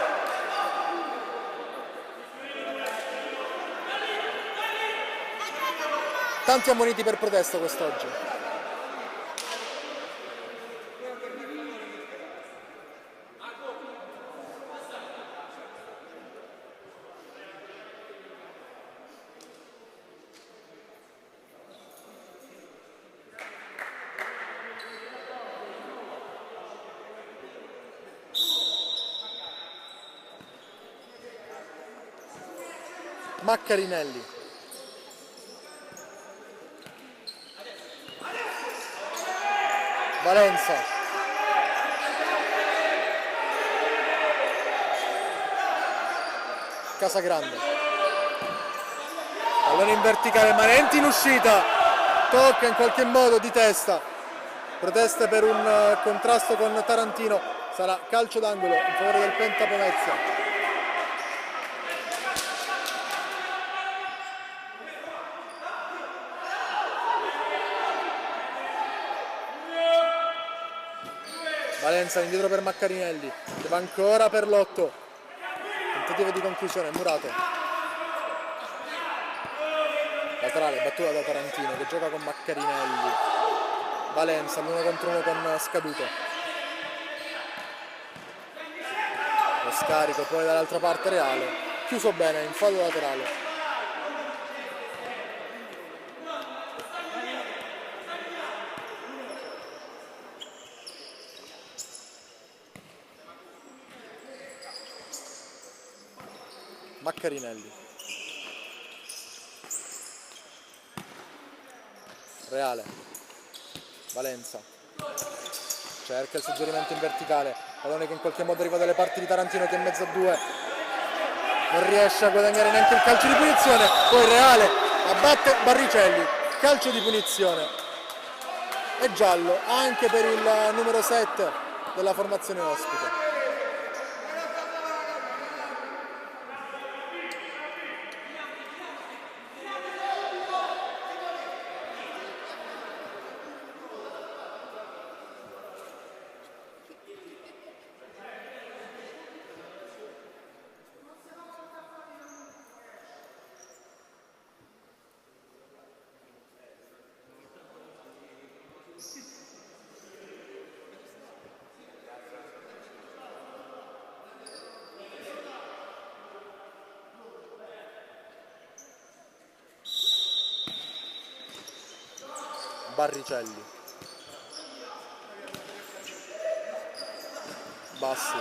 Tanti ammoniti per protesta quest'oggi. Maccarinelli. Valenza. Casagrande. Pallone in verticale, Manenti in uscita. Tocca in qualche modo di testa. Proteste per un contrasto con Tarantino. Sarà calcio d'angolo in favore del Penta Pomezia. Valenza indietro per Maccarinelli, che va ancora per l'8. Tentativo di conclusione, Murato. Laterale, battuta da Tarantino che gioca con Maccarinelli. Valenza, l'1 contro 1 con Scaduto. Lo scarico poi dall'altra parte Reale. Chiuso bene, in fallo laterale. Maccarinelli. Reale. Valenza. Cerca il suggerimento in verticale. Pallone che in qualche modo arriva dalle parti di Tarantino che è in mezzo a due. Non riesce a guadagnare neanche il calcio di punizione. Poi Reale abbatte Barricelli. Calcio di punizione. E giallo anche per il numero 7 della formazione ospite. Barricelli. Bassi.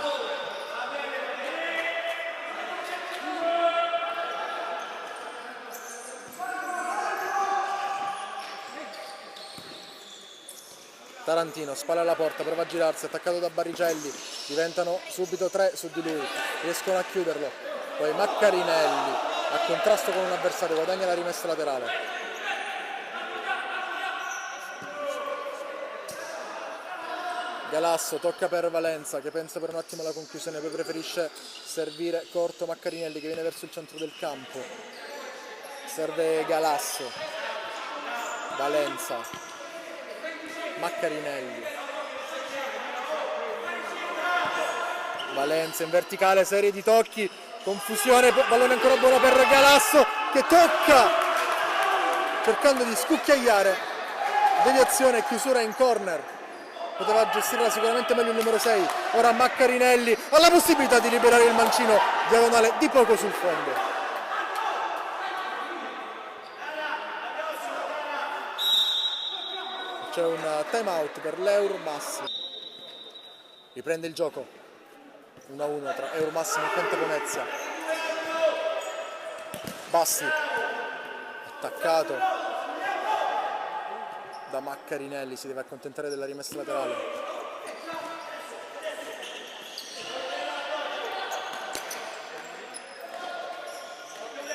Tarantino, spalla alla porta, prova a girarsi, attaccato da Barricelli, diventano subito 3 su di lui, riescono a chiuderlo. Poi Maccarinelli, a contrasto con un avversario, guadagna la rimessa laterale. Galasso tocca per Valenza che pensa per un attimo alla conclusione, poi preferisce servire corto Maccarinelli che viene verso il centro del campo. Serve Galasso, Valenza, Maccarinelli, Valenza in verticale, serie di tocchi, confusione, pallone ancora buono per Galasso che tocca cercando di scucchiaiare, deviazione e chiusura in corner. Poteva gestirla sicuramente meglio il numero 6. Ora Maccarinelli ha la possibilità di liberare il mancino, diagonale di poco sul fondo. C'è un time out per l'Eur Massimo. Riprende il gioco 1-1 tra Eur Massimo e Penta Pomezia. Bassi attaccato da Maccarinelli, si deve accontentare della rimessa laterale.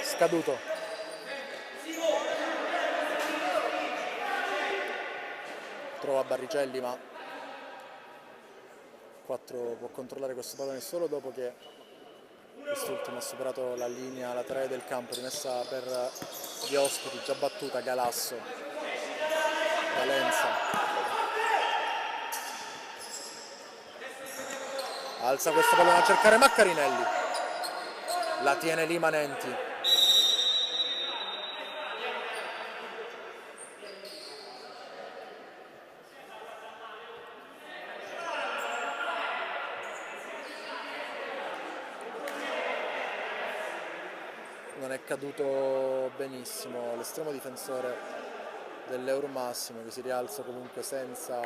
Scaduto. Trova Barricelli, ma 4 può controllare questo pallone solo dopo che quest'ultimo ha superato la linea laterale del campo. Rimessa per gli ospiti, già battuta. Galasso, Valenza, alza questo pallone a cercare Maccarinelli, la tiene lì Manenti. Non è caduto benissimo l'estremo difensore dell'Eur Massimo, che si rialza comunque senza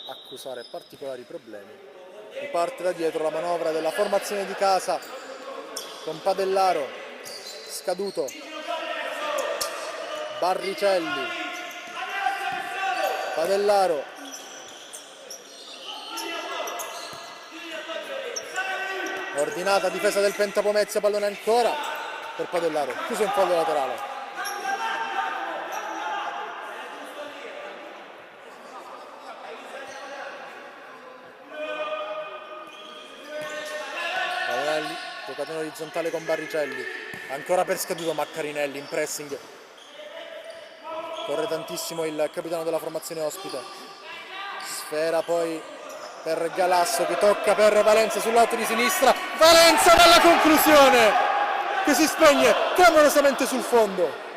accusare particolari problemi. Riparte da dietro la manovra della formazione di casa con Padellaro, Scaduto, Barricelli, Padellaro, ordinata difesa del Penta Pomezia, pallone ancora per Padellaro, chiuso in fallo laterale. Pavanelli, giocata in orizzontale con Barricelli, ancora per Scaduto Maccarinelli in pressing. Corre tantissimo il capitano della formazione ospite. Sfera poi per Galasso che tocca per Valenza sul lato di sinistra. Valenza dalla conclusione che si spegne clamorosamente sul fondo.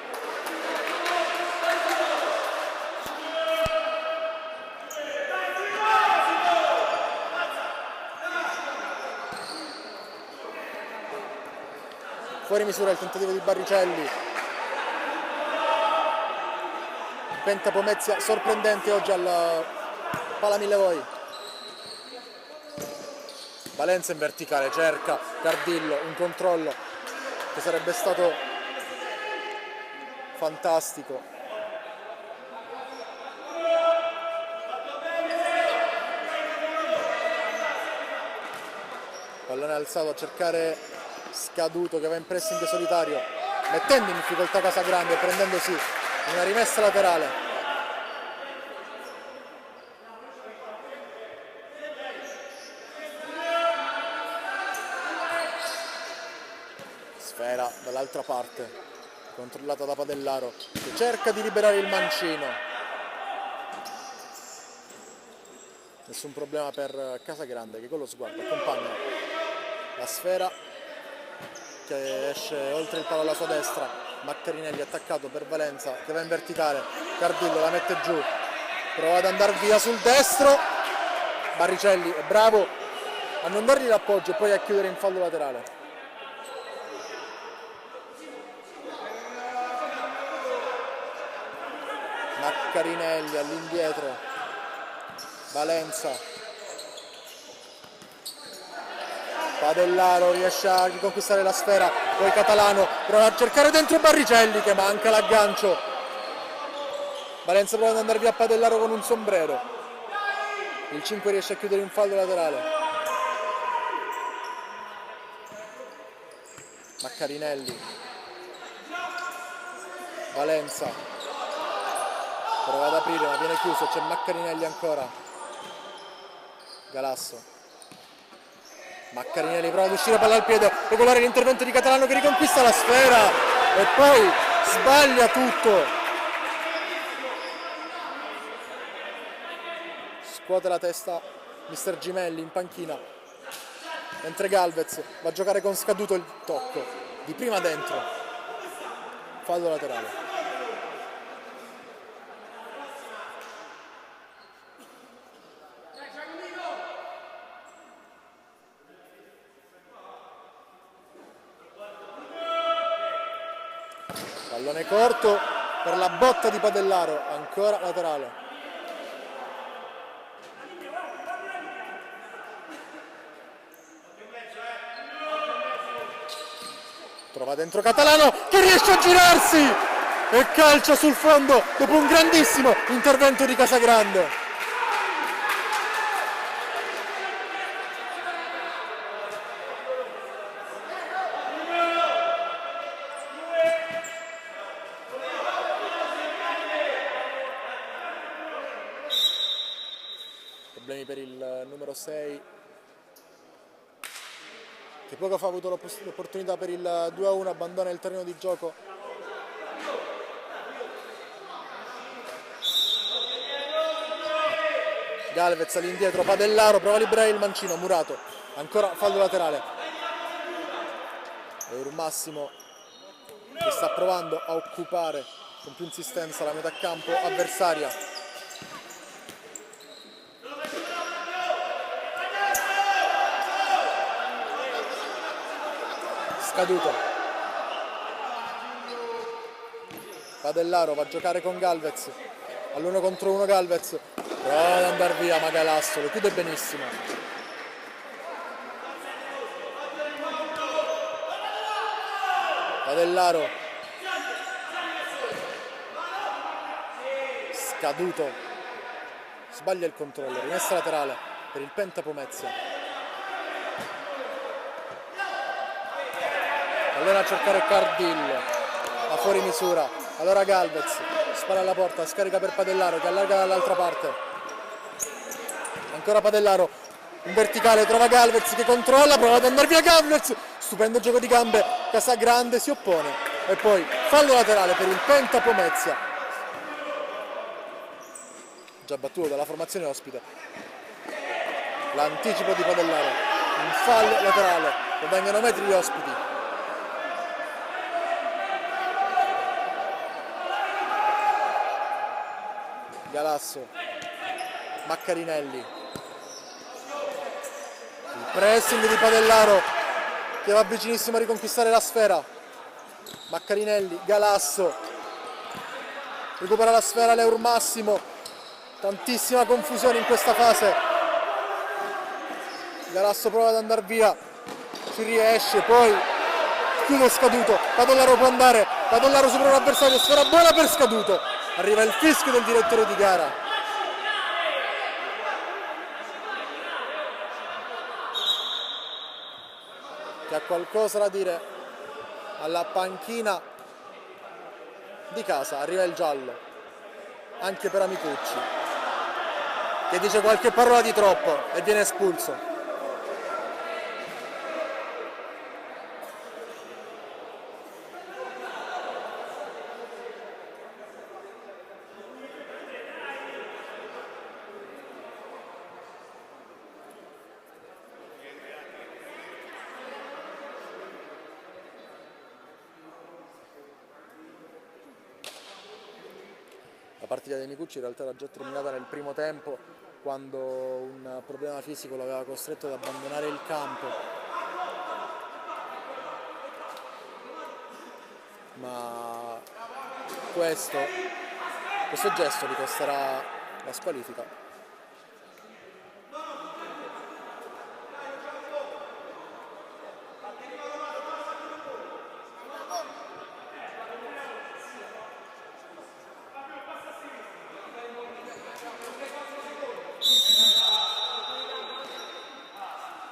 Fuori misura il tentativo di Barricelli. Penta Pomezia sorprendente oggi al Palamillevoi. Valenza in verticale, cerca Cardillo, un controllo che sarebbe stato fantastico. Pallone alzato a cercare Scaduto che va in pressing solitario, mettendo in difficoltà Casagrande e prendendosi una rimessa laterale. Sfera dall'altra parte, controllata da Padellaro che cerca di liberare il mancino. Nessun problema per Casagrande che con lo sguardo accompagna la sfera che esce oltre il palo alla sua destra. Maccarinelli attaccato per Valenza che va in verticale, Cardillo la mette giù, prova ad andare via sul destro. Barricelli è bravo a non dargli l'appoggio e poi a chiudere in fallo laterale. Maccarinelli all'indietro, Valenza, Padellaro riesce a riconquistare la sfera, poi Catalano prova a cercare dentro Barricelli che manca l'aggancio. Valenza prova ad andare via a Padellaro con un sombrero, il 5 riesce a chiudere in fallo laterale. Maccarinelli, Valenza, prova ad aprire ma viene chiuso, c'è Maccarinelli ancora. Galasso, Maccarinelli prova ad uscire, palla al piede, regolare l'intervento di Catalano che riconquista la sfera e poi sbaglia tutto. Scuote la testa mister Gimelli in panchina, mentre Galvez va a giocare con Scaduto il tocco di prima dentro, fallo laterale. Pallone corto per la botta di Padellaro, ancora laterale. Trova dentro Catalano che riesce a girarsi e calcia sul fondo dopo un grandissimo intervento di Casagrande. Problemi per il numero 6 che poco fa ha avuto l'opportunità per il 2-1, abbandona il terreno di gioco. Galvez all'indietro, Padellaro prova a liberare il mancino, Murato, ancora fallo laterale. Eur Massimo che sta provando a occupare con più insistenza la metà campo avversaria. Scaduto, Padellaro va a giocare con Galvez, all'1 contro 1 Galvez, prova ad andare via ma Galasso lo chiude benissimo. Padellaro, Scaduto, sbaglia il controllo, rimessa laterale per il Penta Pomezia. Allora a cercare Cardil, a fuori misura, allora Galvez spara alla porta, scarica per Padellaro che allarga dall'altra parte, ancora Padellaro in verticale, trova Galvez che controlla, prova ad andare via Galvez, stupendo gioco di gambe, Casagrande si oppone e poi fallo laterale per il Penta Pomezia, già battuto dalla formazione ospite. L'anticipo di Padellaro, un fallo laterale, guadagnano metri gli ospiti. Galasso, Maccarinelli, il pressing di Padellaro che va vicinissimo a riconquistare la sfera. Maccarinelli, Galasso, recupera la sfera l'Eur Massimo, tantissima confusione in questa fase. Galasso prova ad andare via, ci riesce, poi chiude Scaduto, Padellaro può andare, Padellaro supera l'avversario, sfera buona per Scaduto. Arriva il fischio del direttore di gara. Che ha qualcosa da dire alla panchina di casa. Arriva il giallo. Anche per Amicucci. Che dice qualche parola di troppo e viene espulso. La partita dei Micucci in realtà era già terminata nel primo tempo quando un problema fisico lo aveva costretto ad abbandonare il campo, ma questo gesto gli costerà la squalifica.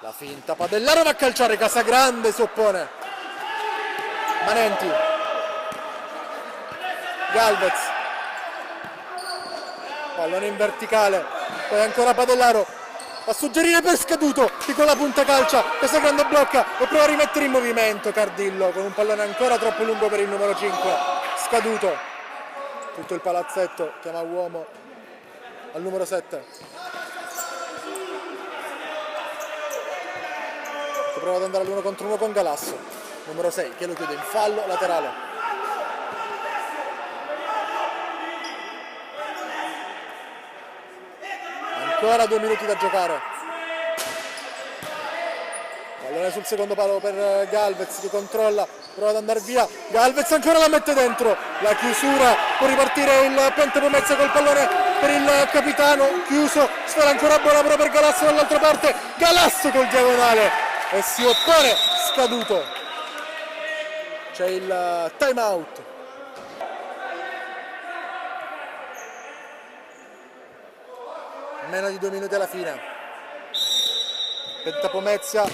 La finta, Padellaro va a calciare, Casagrande si oppone. Manenti, Galvez, pallone in verticale, poi ancora Padellaro a suggerire per Scaduto che con la punta calcia, questa grande blocca e prova a rimettere in movimento Cardillo con un pallone ancora troppo lungo per il numero 5. Scaduto, tutto il palazzetto chiama uomo al numero 7 che prova ad andare all'1 contro 1 con Galasso, numero 6 che lo chiude in fallo laterale. Ancora 2 minuti da giocare. Pallone sul secondo palo per Galvez che controlla, prova ad andare via. Galvez ancora la mette dentro. La chiusura, può ripartire il Penta Pomezia col pallone per il capitano. Chiuso, sfera ancora buona però per Galasso dall'altra parte. Galasso col diagonale e si oppone Scaduto. C'è il time out. Meno di 2 minuti alla fine. Penta Pomezia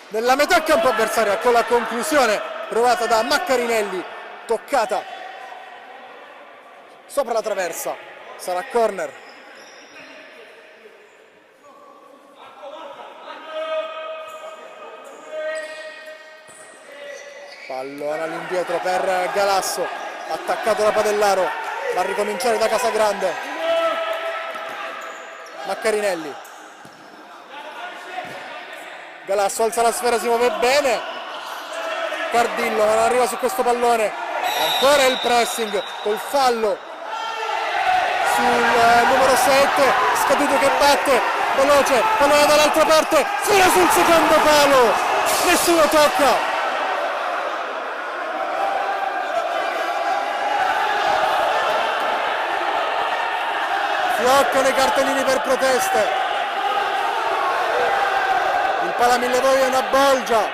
nella metà campo avversaria con la conclusione provata da Maccarinelli, toccata sopra la traversa, sarà corner. Pallone all'indietro per Galasso, attaccato da Padellaro, va a ricominciare da Casagrande. Maccarinelli, Galasso alza la sfera, si muove bene Cardillo, ma non arriva su questo pallone. Ancora il pressing col fallo sul numero 7. Scaduto che batte veloce, pallone dall'altra parte, sfera sul secondo palo, nessuno tocca. Fioccano i cartellini per proteste. Il Palamillevoi è una bolgia.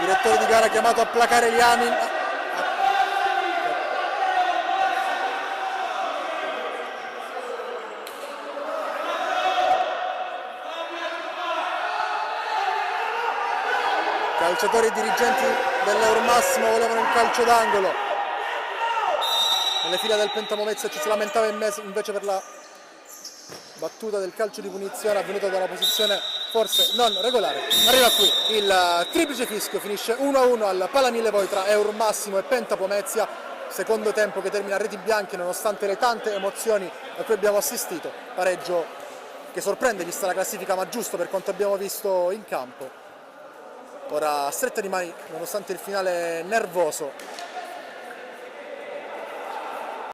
Direttore di gara chiamato a placare gli animi. Calciatori e dirigenti dell'Eurmassimo volevano il calcio d'angolo. Nelle fila del Penta Pomezia ci si lamentava invece per la battuta del calcio di punizione avvenuta da una posizione forse non regolare. Arriva qui il triplice fischio, finisce 1-1 al Palamillevoi tra Eurmassimo e Penta Pomezia. Secondo tempo che termina a reti bianche nonostante le tante emozioni a cui abbiamo assistito. Pareggio che sorprende vista la classifica, ma giusto per quanto abbiamo visto in campo. Ora stretta di mani nonostante il finale nervoso